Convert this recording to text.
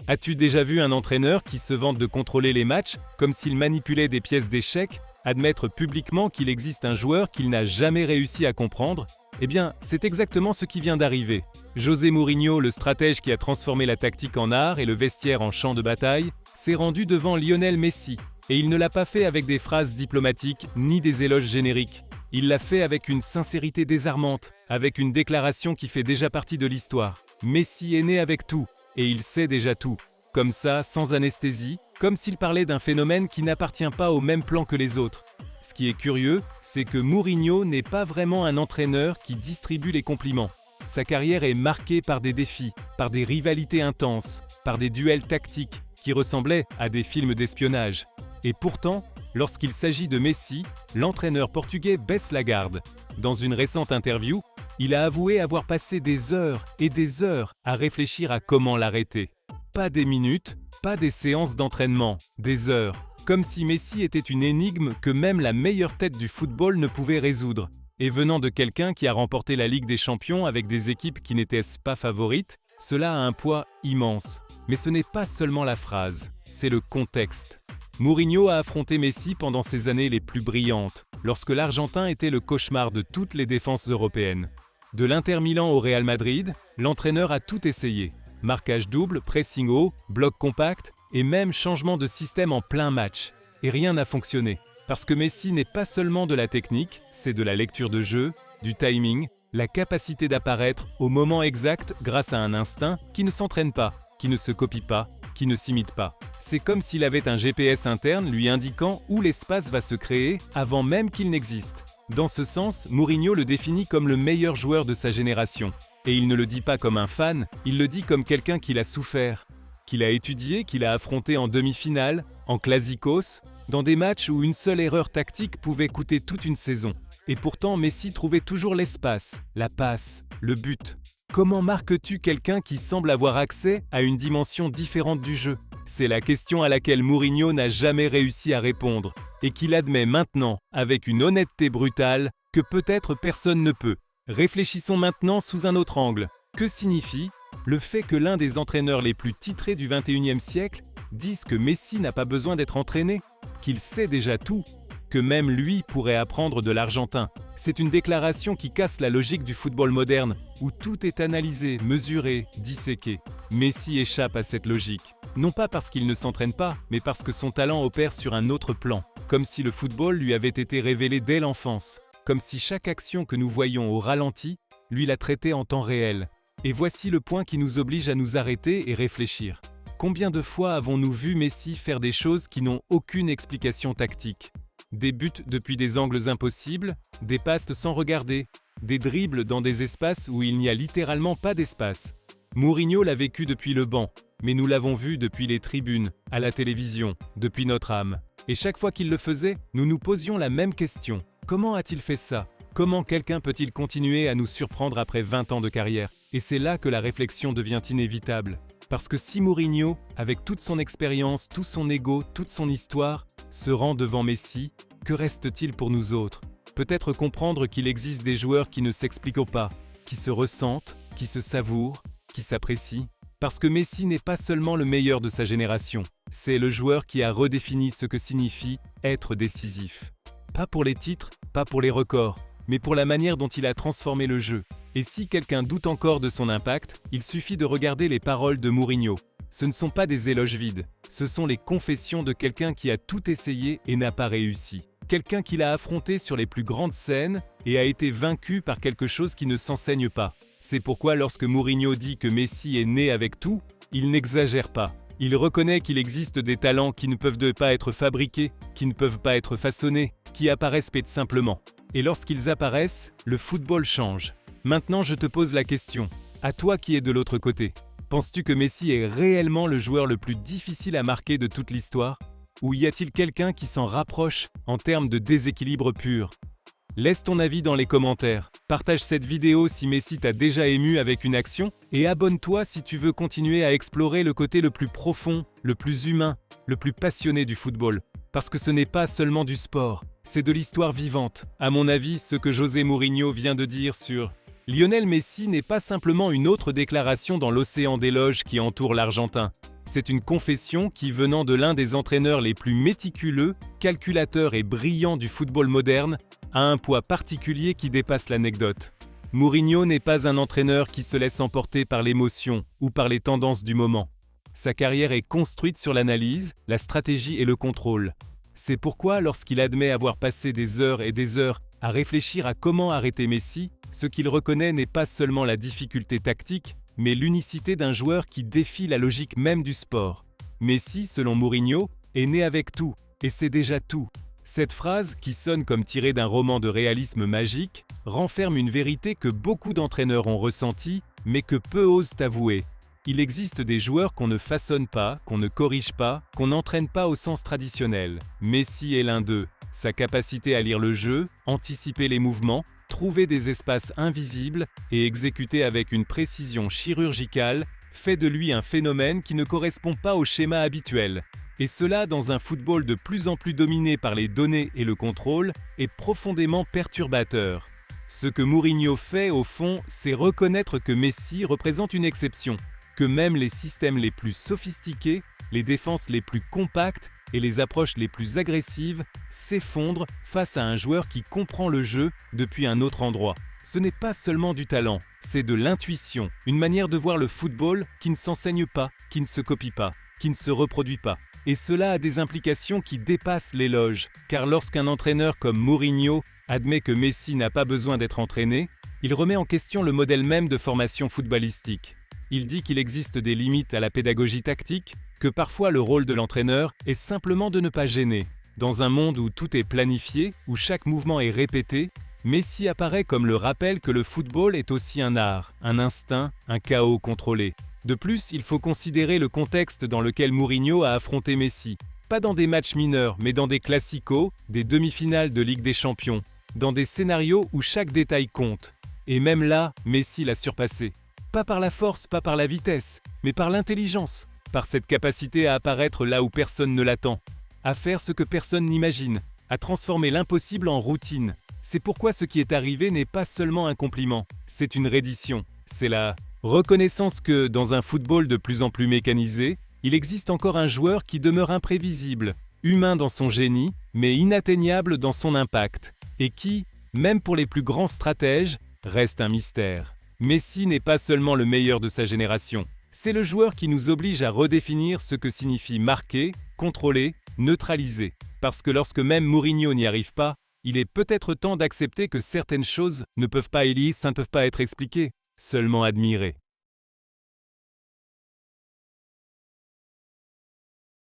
As-tu déjà vu un entraîneur qui se vante de contrôler les matchs comme s'il manipulait des pièces d'échecs, admettre publiquement qu'il existe un joueur qu'il n'a jamais réussi à comprendre? Eh bien, c'est exactement ce qui vient d'arriver. José Mourinho, le stratège qui a transformé la tactique en art et le vestiaire en champ de bataille, s'est rendu devant Lionel Messi. Et il ne l'a pas fait avec des phrases diplomatiques ni des éloges génériques. Il l'a fait avec une sincérité désarmante, avec une déclaration qui fait déjà partie de l'histoire. Messi est né avec tout, et il sait déjà tout. Comme ça, sans anesthésie, comme s'il parlait d'un phénomène qui n'appartient pas au même plan que les autres. Ce qui est curieux, c'est que Mourinho n'est pas vraiment un entraîneur qui distribue les compliments. Sa carrière est marquée par des défis, par des rivalités intenses, par des duels tactiques qui ressemblaient à des films d'espionnage. Et pourtant, lorsqu'il s'agit de Messi, l'entraîneur portugais baisse la garde. Dans une récente interview, il a avoué avoir passé des heures et des heures à réfléchir à comment l'arrêter. Pas des minutes, pas des séances d'entraînement, des heures. Comme si Messi était une énigme que même la meilleure tête du football ne pouvait résoudre. Et venant de quelqu'un qui a remporté la Ligue des Champions avec des équipes qui n'étaient pas favorites, cela a un poids immense. Mais ce n'est pas seulement la phrase, c'est le contexte. Mourinho a affronté Messi pendant ses années les plus brillantes, lorsque l'Argentin était le cauchemar de toutes les défenses européennes. De l'Inter Milan au Real Madrid, l'entraîneur a tout essayé. Marquage double, pressing haut, bloc compact et même changement de système en plein match. Et rien n'a fonctionné. Parce que Messi n'est pas seulement de la technique, c'est de la lecture de jeu, du timing, la capacité d'apparaître au moment exact grâce à un instinct qui ne s'entraîne pas, qui ne se copie pas, qui ne s'imite pas. C'est comme s'il avait un GPS interne lui indiquant où l'espace va se créer avant même qu'il n'existe. Dans ce sens, Mourinho le définit comme le meilleur joueur de sa génération. Et il ne le dit pas comme un fan, il le dit comme quelqu'un qui l'a souffert, qu'il a étudié, qu'il a affronté en demi-finale, en clasicos, dans des matchs où une seule erreur tactique pouvait coûter toute une saison. Et pourtant, Messi trouvait toujours l'espace, la passe, le but. Comment marques-tu quelqu'un qui semble avoir accès à une dimension différente du jeu? C'est la question à laquelle Mourinho n'a jamais réussi à répondre, et qu'il admet maintenant, avec une honnêteté brutale, que peut-être personne ne peut. Réfléchissons maintenant sous un autre angle. Que signifie le fait que l'un des entraîneurs les plus titrés du XXIe siècle dise que Messi n'a pas besoin d'être entraîné, qu'il sait déjà tout, que même lui pourrait apprendre de l'Argentin? C'est une déclaration qui casse la logique du football moderne, où tout est analysé, mesuré, disséqué. Messi échappe à cette logique. Non pas parce qu'il ne s'entraîne pas, mais parce que son talent opère sur un autre plan, comme si le football lui avait été révélé dès l'enfance, comme si chaque action que nous voyons au ralenti, lui la traitait en temps réel. Et voici le point qui nous oblige à nous arrêter et réfléchir. Combien de fois avons-nous vu Messi faire des choses qui n'ont aucune explication tactique? Des buts depuis des angles impossibles, des passes sans regarder, des dribbles dans des espaces où il n'y a littéralement pas d'espace. Mourinho l'a vécu depuis le banc, mais nous l'avons vu depuis les tribunes, à la télévision, depuis notre âme. Et chaque fois qu'il le faisait, nous nous posions la même question. Comment a-t-il fait ça? Comment quelqu'un peut-il continuer à nous surprendre après 20 ans de carrière? Et c'est là que la réflexion devient inévitable. Parce que si Mourinho, avec toute son expérience, tout son ego, toute son histoire, se rend devant Messi, que reste-t-il pour nous autres? Peut-être comprendre qu'il existe des joueurs qui ne s'expliquent pas, qui se ressentent, qui se savourent, qui s'apprécient. Parce que Messi n'est pas seulement le meilleur de sa génération, c'est le joueur qui a redéfini ce que signifie être décisif. Pas pour les titres, pas pour les records, mais pour la manière dont il a transformé le jeu. Et si quelqu'un doute encore de son impact, il suffit de regarder les paroles de Mourinho. Ce ne sont pas des éloges vides, ce sont les confessions de quelqu'un qui a tout essayé et n'a pas réussi. Quelqu'un qui l'a affronté sur les plus grandes scènes et a été vaincu par quelque chose qui ne s'enseigne pas. C'est pourquoi lorsque Mourinho dit que Messi est né avec tout, il n'exagère pas. Il reconnaît qu'il existe des talents qui ne peuvent pas être fabriqués, qui ne peuvent pas être façonnés, qui apparaissent simplement. Et lorsqu'ils apparaissent, le football change. Maintenant, je te pose la question. À toi qui es de l'autre côté, penses-tu que Messi est réellement le joueur le plus difficile à marquer de toute l'histoire? Ou y a-t-il quelqu'un qui s'en rapproche en termes de déséquilibre pur? Laisse ton avis dans les commentaires. Partage cette vidéo si Messi t'a déjà ému avec une action et abonne-toi si tu veux continuer à explorer le côté le plus profond, le plus humain, le plus passionné du football. Parce que ce n'est pas seulement du sport, c'est de l'histoire vivante. À mon avis, ce que José Mourinho vient de dire sur Lionel Messi n'est pas simplement une autre déclaration dans l'océan d'éloges qui entoure l'Argentin. C'est une confession qui, venant de l'un des entraîneurs les plus méticuleux, calculateurs et brillants du football moderne, a un poids particulier qui dépasse l'anecdote. Mourinho n'est pas un entraîneur qui se laisse emporter par l'émotion ou par les tendances du moment. Sa carrière est construite sur l'analyse, la stratégie et le contrôle. C'est pourquoi, lorsqu'il admet avoir passé des heures et des heures à réfléchir à comment arrêter Messi, ce qu'il reconnaît n'est pas seulement la difficulté tactique, mais l'unicité d'un joueur qui défie la logique même du sport. Messi, selon Mourinho, est né avec tout, et c'est déjà tout. Cette phrase, qui sonne comme tirée d'un roman de réalisme magique, renferme une vérité que beaucoup d'entraîneurs ont ressentie, mais que peu osent avouer. Il existe des joueurs qu'on ne façonne pas, qu'on ne corrige pas, qu'on n'entraîne pas au sens traditionnel. Messi est l'un d'eux. Sa capacité à lire le jeu, anticiper les mouvements, trouver des espaces invisibles et exécuter avec une précision chirurgicale fait de lui un phénomène qui ne correspond pas au schéma habituel. Et cela, dans un football de plus en plus dominé par les données et le contrôle, est profondément perturbateur. Ce que Mourinho fait, au fond, c'est reconnaître que Messi représente une exception, que même les systèmes les plus sophistiqués, les défenses les plus compactes et les approches les plus agressives s'effondrent face à un joueur qui comprend le jeu depuis un autre endroit. Ce n'est pas seulement du talent, c'est de l'intuition, une manière de voir le football qui ne s'enseigne pas, qui ne se copie pas, qui ne se reproduit pas. Et cela a des implications qui dépassent l'éloge, car lorsqu'un entraîneur comme Mourinho admet que Messi n'a pas besoin d'être entraîné, il remet en question le modèle même de formation footballistique. Il dit qu'il existe des limites à la pédagogie tactique, que parfois le rôle de l'entraîneur est simplement de ne pas gêner. Dans un monde où tout est planifié, où chaque mouvement est répété, Messi apparaît comme le rappel que le football est aussi un art, un instinct, un chaos contrôlé. De plus, il faut considérer le contexte dans lequel Mourinho a affronté Messi. Pas dans des matchs mineurs, mais dans des classicos, des demi-finales de Ligue des Champions, dans des scénarios où chaque détail compte. Et même là, Messi l'a surpassé. Pas par la force, pas par la vitesse, mais par l'intelligence, par cette capacité à apparaître là où personne ne l'attend, à faire ce que personne n'imagine, à transformer l'impossible en routine. C'est pourquoi ce qui est arrivé n'est pas seulement un compliment, c'est une reddition. C'est la reconnaissance que, dans un football de plus en plus mécanisé, il existe encore un joueur qui demeure imprévisible, humain dans son génie, mais inatteignable dans son impact, et qui, même pour les plus grands stratèges, reste un mystère. Messi n'est pas seulement le meilleur de sa génération, c'est le joueur qui nous oblige à redéfinir ce que signifie marquer, contrôler, neutraliser. Parce que lorsque même Mourinho n'y arrive pas, il est peut-être temps d'accepter que certaines choses ne peuvent pas être expliquées, seulement admirées.